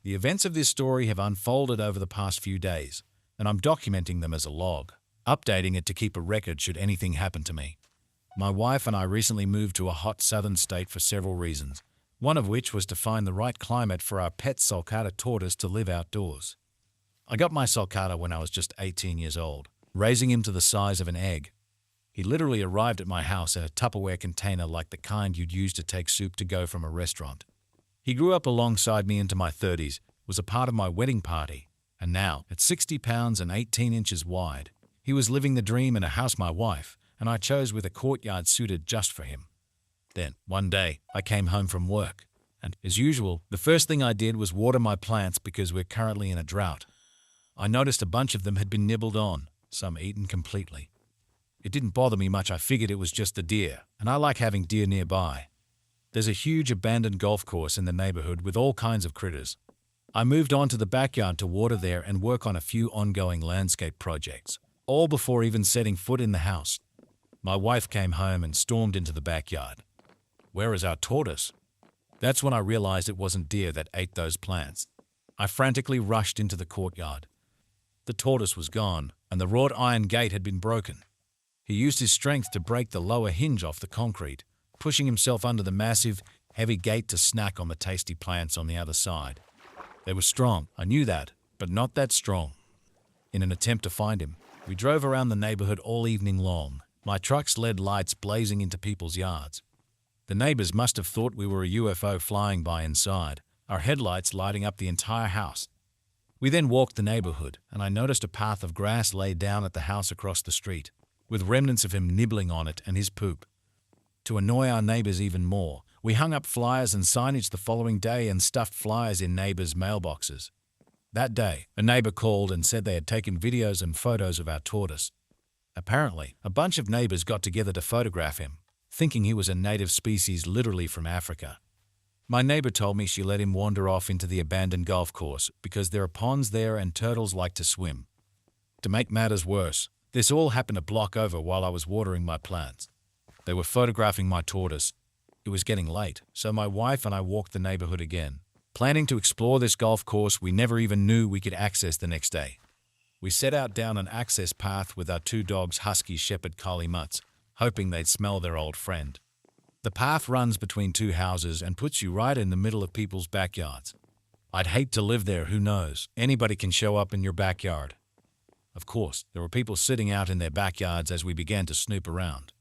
The events of this story have unfolded over the past few days, and I'm documenting them as a log, updating it to keep a record should anything happen to me. My wife and I recently moved to a hot southern state for several reasons, one of which was to find the right climate for our pet sulcata tortoise to live outdoors. I got my sulcata when I was just 18 years old, raising him to the size of an egg. He literally arrived at my house in a Tupperware container like the kind you'd use to take soup to go from a restaurant. He grew up alongside me into my 30s, was a part of my wedding party, and now, at 60 pounds and 18 inches wide, he was living the dream in a house my wife and I chose with a courtyard suited just for him. Then, one day, I came home from work, and, as usual, the first thing I did was water my plants because we're currently in a drought. I noticed a bunch of them had been nibbled on, some eaten completely. It didn't bother me much. I figured it was just a deer, and I like having deer nearby. There's a huge abandoned golf course in the neighborhood with all kinds of critters. I moved on to the backyard to water there and work on a few ongoing landscape projects, all before even setting foot in the house. My wife came home and stormed into the backyard. "Where is our tortoise?" That's when I realized it wasn't deer that ate those plants. I frantically rushed into the courtyard. The tortoise was gone, and the wrought iron gate had been broken. He used his strength to break the lower hinge off the concrete, pushing himself under the massive, heavy gate to snack on the tasty plants on the other side. They were strong, I knew that, but not that strong. In an attempt to find him, we drove around the neighborhood all evening long, my truck's LED lights blazing into people's yards. The neighbors must have thought we were a UFO flying by inside, our headlights lighting up the entire house. We then walked the neighborhood, and I noticed a path of grass laid down at the house across the street, with remnants of him nibbling on it and his poop. To annoy our neighbors even more, we hung up flyers and signage the following day and stuffed flyers in neighbors' mailboxes. That day, a neighbor called and said they had taken videos and photos of our tortoise. Apparently, a bunch of neighbors got together to photograph him, thinking he was a native species literally from Africa. My neighbor told me she let him wander off into the abandoned golf course because there are ponds there and turtles like to swim. To make matters worse, this all happened a block over while I was watering my plants. They were photographing my tortoise. It was getting late, so my wife and I walked the neighborhood again, planning to explore this golf course we never even knew we could access the next day. We set out down an access path with our two dogs, husky shepherd collie mutts, hoping they'd smell their old friend. The path runs between two houses and puts you right in the middle of people's backyards. I'd hate to live there, who knows? Anybody can show up in your backyard. Of course, there were people sitting out in their backyards as we began to snoop around.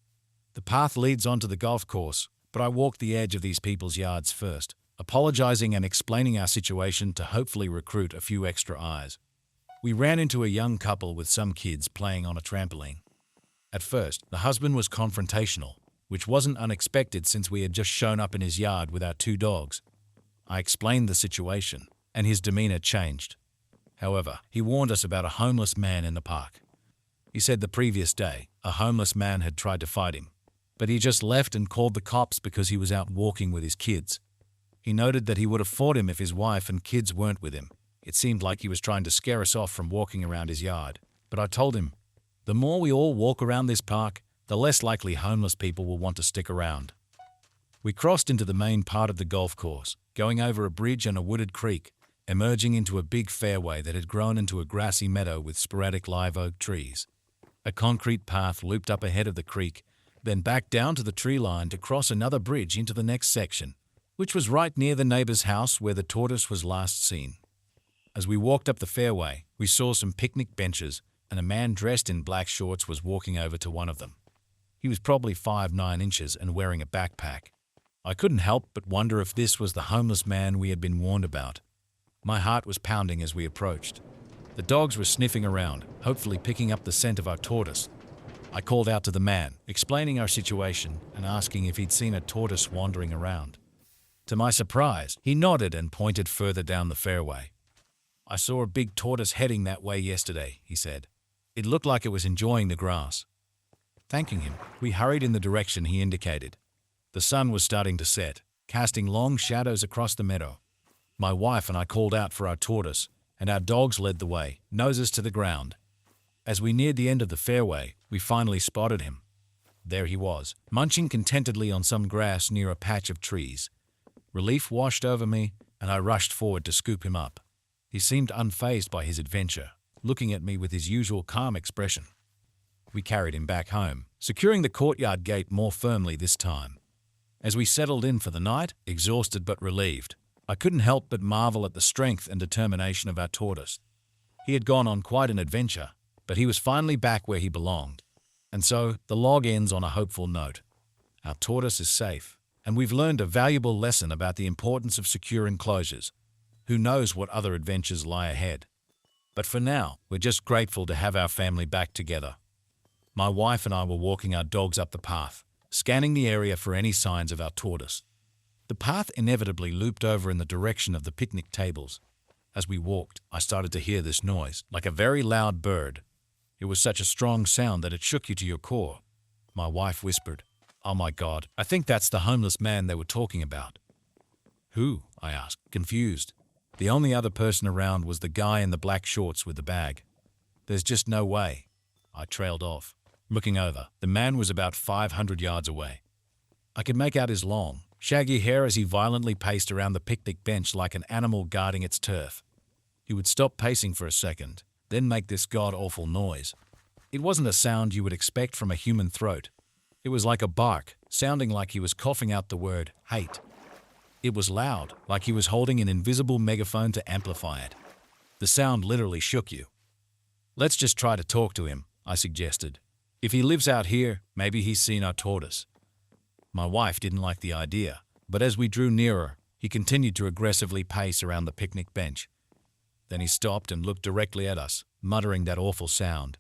The path leads onto the golf course, but I walked the edge of these people's yards first, apologizing and explaining our situation to hopefully recruit a few extra eyes. We ran into a young couple with some kids playing on a trampoline. At first, the husband was confrontational, which wasn't unexpected since we had just shown up in his yard with our two dogs. I explained the situation, and his demeanor changed. However, he warned us about a homeless man in the park. He said the previous day, a homeless man had tried to fight him, but he just left and called the cops because he was out walking with his kids. He noted that he would have fought him if his wife and kids weren't with him. It seemed like he was trying to scare us off from walking around his yard, but I told him, the more we all walk around this park, the less likely homeless people will want to stick around. We crossed into the main part of the golf course, going over a bridge and a wooded creek, emerging into a big fairway that had grown into a grassy meadow with sporadic live oak trees. A concrete path looped up ahead of the creek, then back down to the tree line to cross another bridge into the next section, which was right near the neighbor's house where the tortoise was last seen. As we walked up the fairway, we saw some picnic benches, and a man dressed in black shorts was walking over to one of them. He was probably 5'9" and wearing a backpack. I couldn't help but wonder if this was the homeless man we had been warned about. My heart was pounding as we approached. The dogs were sniffing around, hopefully picking up the scent of our tortoise. I called out to the man, explaining our situation and asking if he'd seen a tortoise wandering around. To my surprise, he nodded and pointed further down the fairway. "I saw a big tortoise heading that way yesterday," he said. "It looked like it was enjoying the grass." Thanking him, we hurried in the direction he indicated. The sun was starting to set, casting long shadows across the meadow. My wife and I called out for our tortoise, and our dogs led the way, noses to the ground. As we neared the end of the fairway, we finally spotted him. There he was, munching contentedly on some grass near a patch of trees. Relief washed over me, and I rushed forward to scoop him up. He seemed unfazed by his adventure, looking at me with his usual calm expression. We carried him back home, securing the courtyard gate more firmly this time. As we settled in for the night, exhausted but relieved, I couldn't help but marvel at the strength and determination of our tortoise. He had gone on quite an adventure, but he was finally back where he belonged. And so, the log ends on a hopeful note. Our tortoise is safe, and we've learned a valuable lesson about the importance of secure enclosures. Who knows what other adventures lie ahead? But for now, we're just grateful to have our family back together. My wife and I were walking our dogs up the path, scanning the area for any signs of our tortoise. The path inevitably looped over in the direction of the picnic tables. As we walked, I started to hear this noise, like a very loud bird. It was such a strong sound that it shook you to your core. My wife whispered, "Oh my God, I think that's the homeless man they were talking about." "Who?" I asked, confused. The only other person around was the guy in the black shorts with the bag. "There's just no way." I trailed off. Looking over, the man was about 500 yards away. I could make out his long, shaggy hair as he violently paced around the picnic bench like an animal guarding its turf. He would stop pacing for a second, then make this god-awful noise. It wasn't a sound you would expect from a human throat. It was like a bark, sounding like he was coughing out the word hate. It was loud, like he was holding an invisible megaphone to amplify it. The sound literally shook you. "Let's just try to talk to him," I suggested. "If he lives out here, maybe he's seen our tortoise." My wife didn't like the idea, but as we drew nearer, he continued to aggressively pace around the picnic bench. Then he stopped and looked directly at us, muttering that awful sound.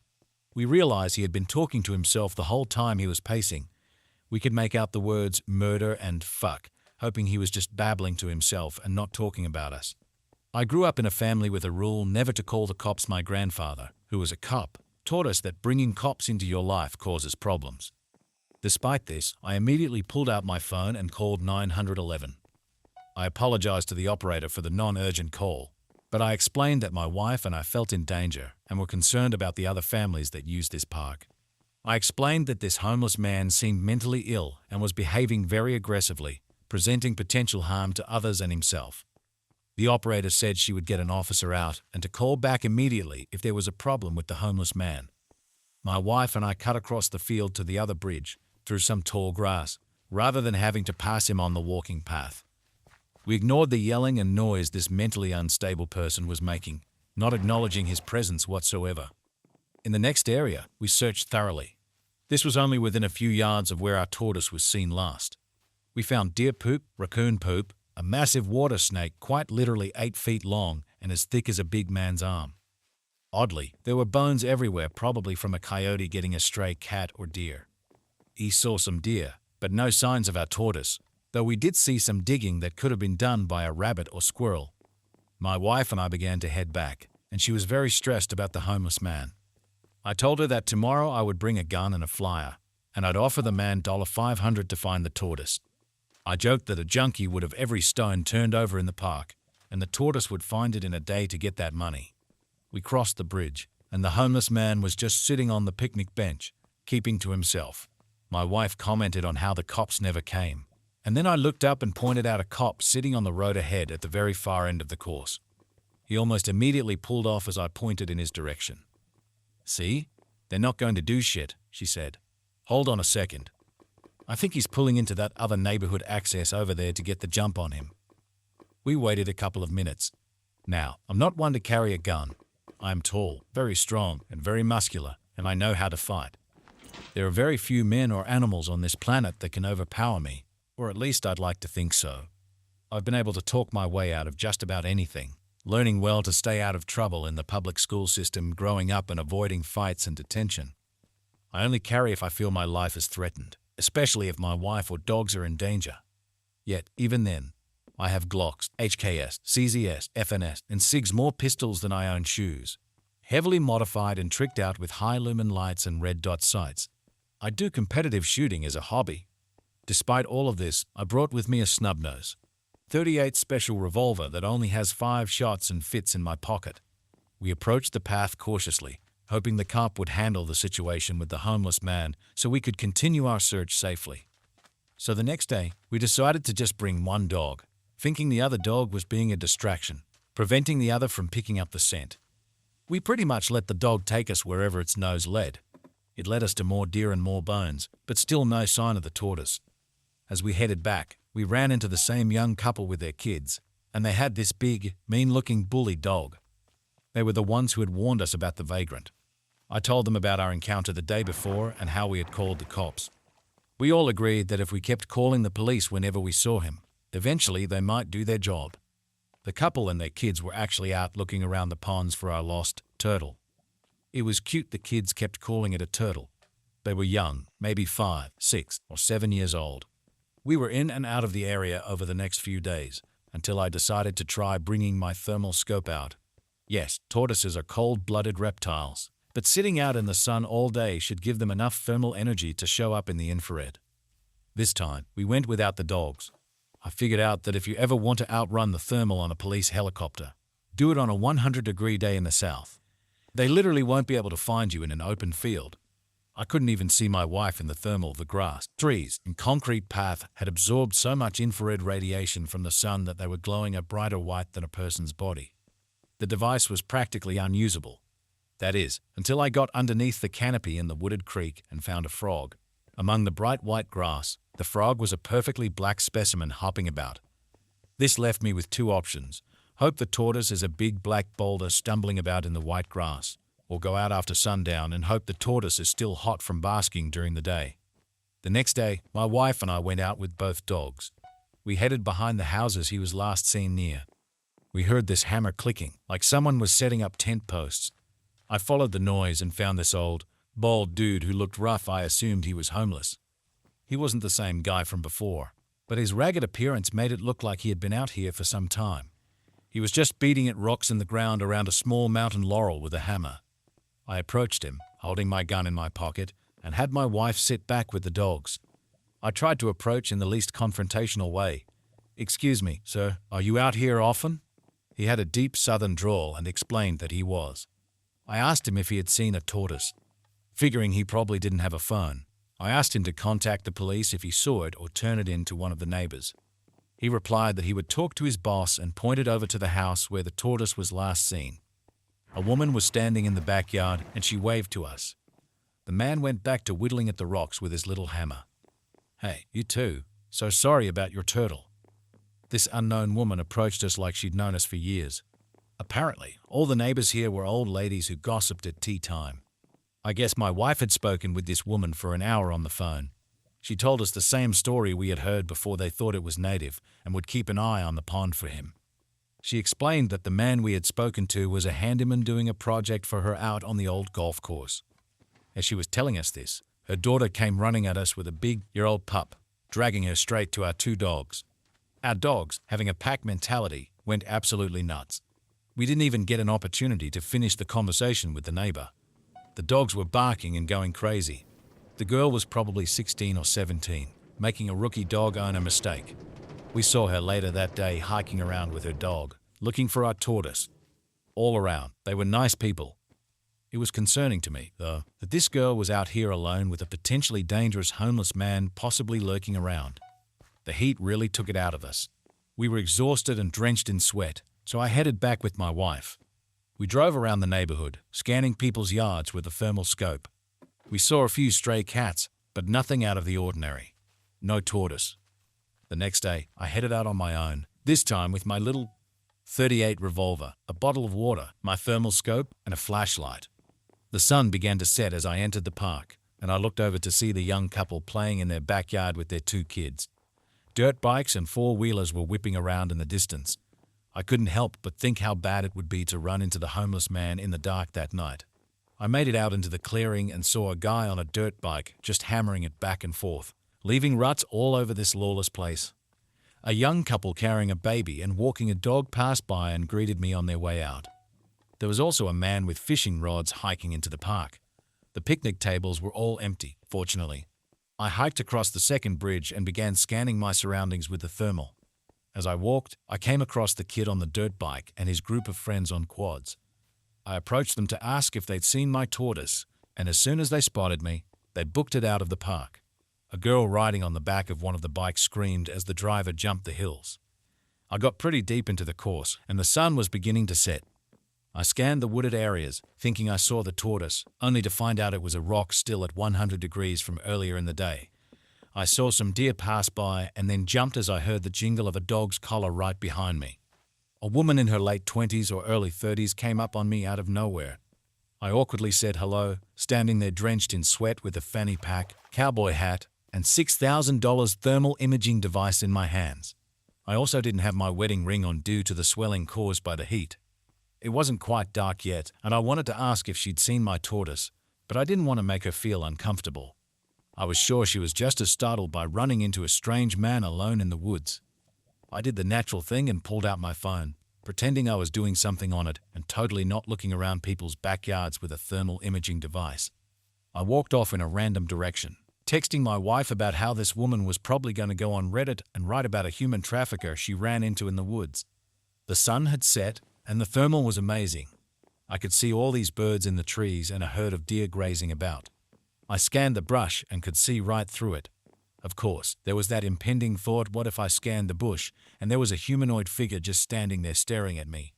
We realized he had been talking to himself the whole time he was pacing. We could make out the words murder and fuck, hoping he was just babbling to himself and not talking about us. I grew up in a family with a rule never to call the cops. My grandfather, who was a cop, taught us that bringing cops into your life causes problems. Despite this, I immediately pulled out my phone and called 911. I apologized to the operator for the non-urgent call, but I explained that my wife and I felt in danger and were concerned about the other families that used this park. I explained that this homeless man seemed mentally ill and was behaving very aggressively, presenting potential harm to others and himself. The operator said she would get an officer out and to call back immediately if there was a problem with the homeless man. My wife and I cut across the field to the other bridge, through some tall grass, rather than having to pass him on the walking path. We ignored the yelling and noise this mentally unstable person was making, not acknowledging his presence whatsoever. In the next area, we searched thoroughly. This was only within a few yards of where our tortoise was seen last. We found deer poop, raccoon poop, a massive water snake quite literally 8 feet long and as thick as a big man's arm. Oddly, there were bones everywhere, probably from a coyote getting a stray cat or deer. He saw some deer, but no signs of our tortoise, though we did see some digging that could have been done by a rabbit or squirrel. My wife and I began to head back, and she was very stressed about the homeless man. I told her that tomorrow I would bring a gun and a flyer, and I'd offer the man $500 to find the tortoise. I joked that a junkie would have every stone turned over in the park, and the tortoise would find it in a day to get that money. We crossed the bridge, and the homeless man was just sitting on the picnic bench, keeping to himself. My wife commented on how the cops never came, and then I looked up and pointed out a cop sitting on the road ahead at the very far end of the course. He almost immediately pulled off as I pointed in his direction. "See? They're not going to do shit," she said. "Hold on a second. I think he's pulling into that other neighborhood access over there to get the jump on him." We waited a couple of minutes. Now, I'm not one to carry a gun. I am tall, very strong, and very muscular, and I know how to fight. There are very few men or animals on this planet that can overpower me, or at least I'd like to think so. I've been able to talk my way out of just about anything, learning well to stay out of trouble in the public school system, growing up and avoiding fights and detention. I only carry if I feel my life is threatened, especially if my wife or dogs are in danger. Yet, even then, I have Glocks, HKS, CZS, FNS, and SIGs, more pistols than I own shoes. Heavily modified and tricked out with high lumen lights and red dot sights. I do competitive shooting as a hobby. Despite all of this, I brought with me a snub-nose .38 special revolver that only has 5 shots and fits in my pocket. We approached the path cautiously, hoping the cop would handle the situation with the homeless man so we could continue our search safely. So the next day, we decided to just bring one dog. thinking the other dog was being a distraction, preventing the other from picking up the scent. We pretty much let the dog take us wherever its nose led. It led us to more deer and more bones, but still no sign of the tortoise. As we headed back, we ran into the same young couple with their kids, and they had this big, mean-looking bully dog. They were the ones who had warned us about the vagrant. I told them about our encounter the day before and how we had called the cops. We all agreed that if we kept calling the police whenever we saw him, eventually they might do their job. The couple and their kids were actually out looking around the ponds for our lost turtle. It was cute the kids kept calling it a turtle. They were young, maybe 5, 6, or 7 years old. We were in and out of the area over the next few days, until I decided to try bringing my thermal scope out. Yes, tortoises are cold-blooded reptiles, but sitting out in the sun all day should give them enough thermal energy to show up in the infrared. This time, we went without the dogs. I figured out that if you ever want to outrun the thermal on a police helicopter, do it on a 100-degree day in the south. They literally won't be able to find you in an open field. I couldn't even see my wife in the thermal. The grass, trees, and concrete path had absorbed so much infrared radiation from the sun that they were glowing a brighter white than a person's body. The device was practically unusable. That is, until I got underneath the canopy in the wooded creek and found a frog. Among the bright white grass, the frog was a perfectly black specimen hopping about. This left me with two options: hope the tortoise is a big black boulder stumbling about in the white grass, or go out after sundown and hope the tortoise is still hot from basking during the day. The next day, my wife and I went out with both dogs. We headed behind the houses he was last seen near. We heard this hammer clicking, like someone was setting up tent posts. I followed the noise and found this old, bald dude who looked rough. I assumed he was homeless. He wasn't the same guy from before, but his ragged appearance made it look like he had been out here for some time. He was just beating at rocks in the ground around a small mountain laurel with a hammer. I approached him, holding my gun in my pocket, and had my wife sit back with the dogs. I tried to approach in the least confrontational way. "Excuse me, sir, are you out here often?" He had a deep southern drawl and explained that he was. I asked him if he had seen a tortoise. Figuring he probably didn't have a phone, I asked him to contact the police if he saw it or turn it in to one of the neighbors. He replied that he would talk to his boss and pointed over to the house where the tortoise was last seen. A woman was standing in the backyard and she waved to us. The man went back to whittling at the rocks with his little hammer. "Hey, you too. So sorry about your turtle." This unknown woman approached us like she'd known us for years. Apparently, all the neighbors here were old ladies who gossiped at tea time. I guess my wife had spoken with this woman for an hour on the phone. She told us the same story we had heard before. They thought it was native and would keep an eye on the pond for him. She explained that the man we had spoken to was a handyman doing a project for her out on the old golf course. As she was telling us this, her daughter came running at us with a big-year-old pup, dragging her straight to our two dogs. Our dogs, having a pack mentality, went absolutely nuts. We didn't even get an opportunity to finish the conversation with the neighbor. The dogs were barking and going crazy. The girl was probably 16 or 17, making a rookie dog owner mistake. We saw her later that day hiking around with her dog, looking for our tortoise. All around, they were nice people. It was concerning to me, though, that this girl was out here alone with a potentially dangerous homeless man possibly lurking around. The heat really took it out of us. We were exhausted and drenched in sweat, so I headed back with my wife. We drove around the neighborhood, scanning people's yards with a thermal scope. We saw a few stray cats, but nothing out of the ordinary. No tortoise. The next day, I headed out on my own, this time with my little .38 revolver, a bottle of water, my thermal scope, and a flashlight. The sun began to set as I entered the park, and I looked over to see the young couple playing in their backyard with their two kids. Dirt bikes and four-wheelers were whipping around in the distance. I couldn't help but think how bad it would be to run into the homeless man in the dark that night. I made it out into the clearing and saw a guy on a dirt bike just hammering it back and forth, leaving ruts all over this lawless place. A young couple carrying a baby and walking a dog passed by and greeted me on their way out. There was also a man with fishing rods hiking into the park. The picnic tables were all empty, fortunately. I hiked across the second bridge and began scanning my surroundings with the thermal. As I walked, I came across the kid on the dirt bike and his group of friends on quads. I approached them to ask if they'd seen my tortoise, and as soon as they spotted me, they booked it out of the park. A girl riding on the back of one of the bikes screamed as the driver jumped the hills. I got pretty deep into the course, and the sun was beginning to set. I scanned the wooded areas, thinking I saw the tortoise, only to find out it was a rock still at 100 degrees from earlier in the day. I saw some deer pass by and then jumped as I heard the jingle of a dog's collar right behind me. A woman in her late 20s or early 30s came up on me out of nowhere. I awkwardly said hello, standing there drenched in sweat with a fanny pack, cowboy hat, and $6,000 thermal imaging device in my hands. I also didn't have my wedding ring on due to the swelling caused by the heat. It wasn't quite dark yet, and I wanted to ask if she'd seen my tortoise, but I didn't want to make her feel uncomfortable. I was sure she was just as startled by running into a strange man alone in the woods. I did the natural thing and pulled out my phone, pretending I was doing something on it and totally not looking around people's backyards with a thermal imaging device. I walked off in a random direction, texting my wife about how this woman was probably going to go on Reddit and write about a human trafficker she ran into in the woods. The sun had set, and the thermal was amazing. I could see all these birds in the trees and a herd of deer grazing about. I scanned the brush and could see right through it. Of course, there was that impending thought, what if I scanned the bush and there was a humanoid figure just standing there staring at me?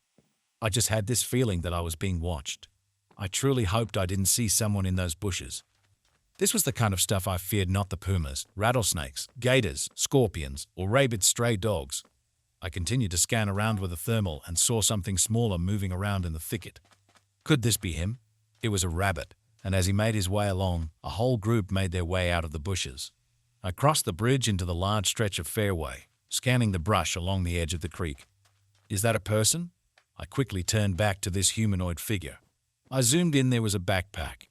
I just had this feeling that I was being watched. I truly hoped I didn't see someone in those bushes. This was the kind of stuff I feared, not the pumas, rattlesnakes, gators, scorpions, or rabid stray dogs. I continued to scan around with a thermal and saw something smaller moving around in the thicket. Could this be him? It was a rabbit, and as he made his way along, a whole group made their way out of the bushes. I crossed the bridge into the large stretch of fairway, scanning the brush along the edge of the creek. Is that a person? I quickly turned back to this humanoid figure. I zoomed in. There was a backpack.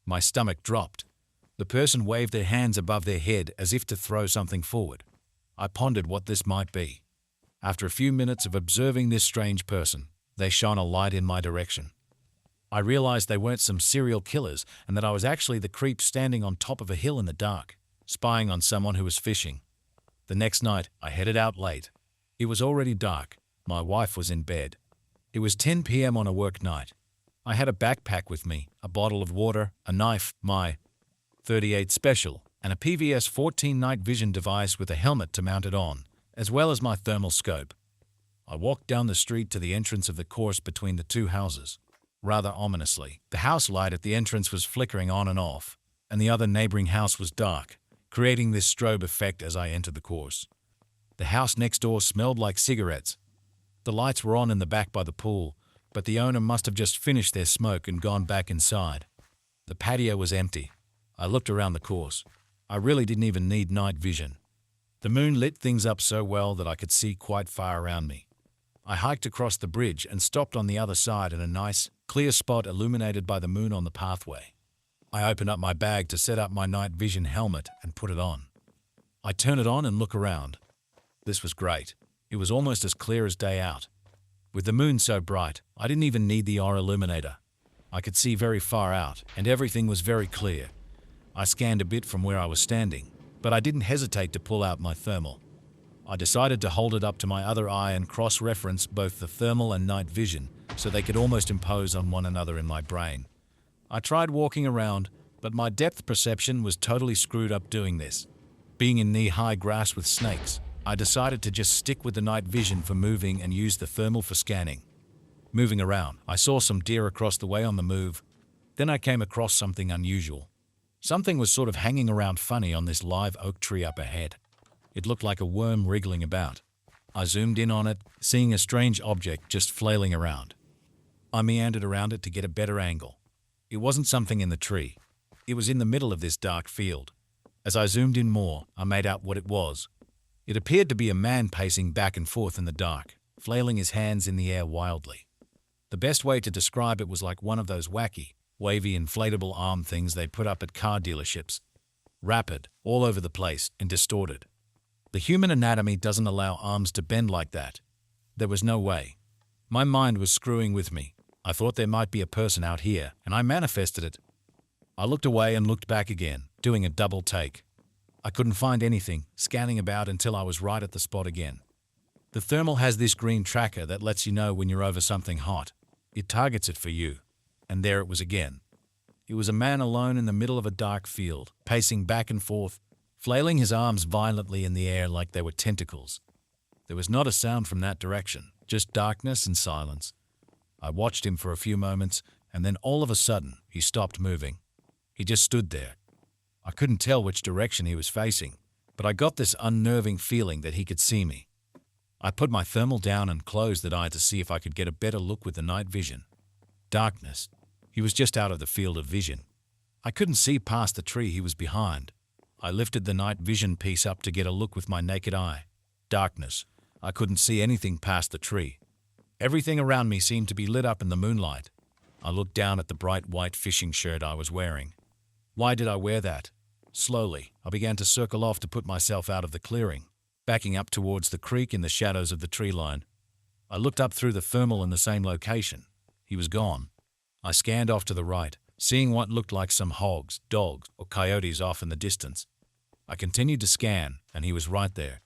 My stomach dropped. The person waved their hands above their head as if to throw something forward. I pondered what this might be. After a few minutes of observing this strange person, they shone a light in my direction. I realized they weren't some serial killers and that I was actually the creep standing on top of a hill in the dark, spying on someone who was fishing. The next night, I headed out late. It was already dark. My wife was in bed. It was 10 p.m. on a work night. I had a backpack with me, a bottle of water, a knife, my .38 Special, and a PVS 14 night vision device with a helmet to mount it on, as well as my thermal scope. I walked down the street to the entrance of the course between the two houses. Rather ominously, the house light at the entrance was flickering on and off, and the other neighboring house was dark, creating this strobe effect as I entered the course. The house next door smelled like cigarettes. The lights were on in the back by the pool, but the owner must have just finished their smoke and gone back inside. The patio was empty. I looked around the course. I really didn't even need night vision. The moon lit things up so well that I could see quite far around me. I hiked across the bridge and stopped on the other side in a nice, clear spot illuminated by the moon on the pathway. I opened up my bag to set up my night vision helmet and put it on. I turn it on and look around. This was great. It was almost as clear as day out. With the moon so bright, I didn't even need the eye illuminator. I could see very far out, and everything was very clear. I scanned a bit from where I was standing, but I didn't hesitate to pull out my thermal. I decided to hold it up to my other eye and cross-reference both the thermal and night vision so they could almost impose on one another in my brain. I tried walking around, but my depth perception was totally screwed up doing this. Being in knee-high grass with snakes, I decided to just stick with the night vision for moving and use the thermal for scanning. Moving around, I saw some deer across the way on the move. Then I came across something unusual. Something was sort of hanging around funny on this live oak tree up ahead. It looked like a worm wriggling about. I zoomed in on it, seeing a strange object just flailing around. I meandered around it to get a better angle. It wasn't something in the tree. It was in the middle of this dark field. As I zoomed in more, I made out what it was. It appeared to be a man pacing back and forth in the dark, flailing his hands in the air wildly. The best way to describe it was like one of those wacky, wavy inflatable arm things they put up at car dealerships. Rapid, all over the place, and distorted. The human anatomy doesn't allow arms to bend like that. There was no way. My mind was screwing with me. I thought there might be a person out here, and I manifested it. I looked away and looked back again, doing a double take. I couldn't find anything, scanning about until I was right at the spot again. The thermal has this green tracker that lets you know when you're over something hot. It targets it for you. And there it was again. It was a man alone in the middle of a dark field, pacing back and forth, flailing his arms violently in the air like they were tentacles. There was not a sound from that direction, just darkness and silence. I watched him for a few moments, and then all of a sudden, he stopped moving. He just stood there. I couldn't tell which direction he was facing, but I got this unnerving feeling that he could see me. I put my thermal down and closed the eye to see if I could get a better look with the night vision. Darkness. He was just out of the field of vision. I couldn't see past the tree he was behind. I lifted the night vision piece up to get a look with my naked eye. Darkness. I couldn't see anything past the tree. Everything around me seemed to be lit up in the moonlight. I looked down at the bright white fishing shirt I was wearing. Why did I wear that? Slowly, I began to circle off to put myself out of the clearing, backing up towards the creek in the shadows of the tree line. I looked up through the thermal in the same location. He was gone. I scanned off to the right, seeing what looked like some hogs, dogs, or coyotes off in the distance. I continued to scan, and he was right there.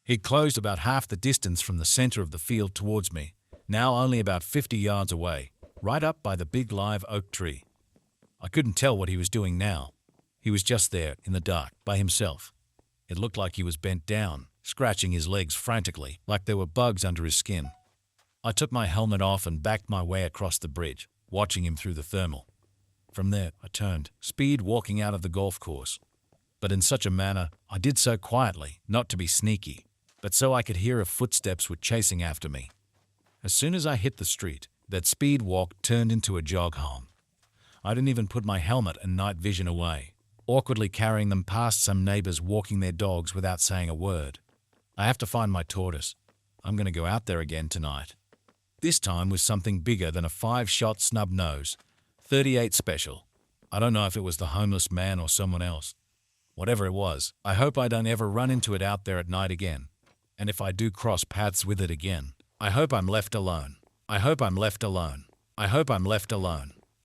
He'd closed about half the distance from the center of the field towards me, now only about 50 yards away, right up by the big live oak tree. I couldn't tell what he was doing now. He was just there, in the dark, by himself. It looked like he was bent down, scratching his legs frantically, like there were bugs under his skin. I took my helmet off and backed my way across the bridge, watching him through the thermal. From there, I turned, speed walking out of the golf course. But in such a manner, I did so quietly, not to be sneaky, but so I could hear if footsteps were chasing after me. As soon as I hit the street, that speed walk turned into a jog home. I didn't even put my helmet and night vision away, awkwardly carrying them past some neighbors walking their dogs without saying a word. I have to find my tortoise. I'm going to go out there again tonight. This time with something bigger than a 5-shot snub nose, 38 special. I don't know if it was the homeless man or someone else. Whatever it was, I hope I don't ever run into it out there at night again. And if I do cross paths with it again, I hope I'm left alone. I hope I'm left alone. I hope I'm left alone.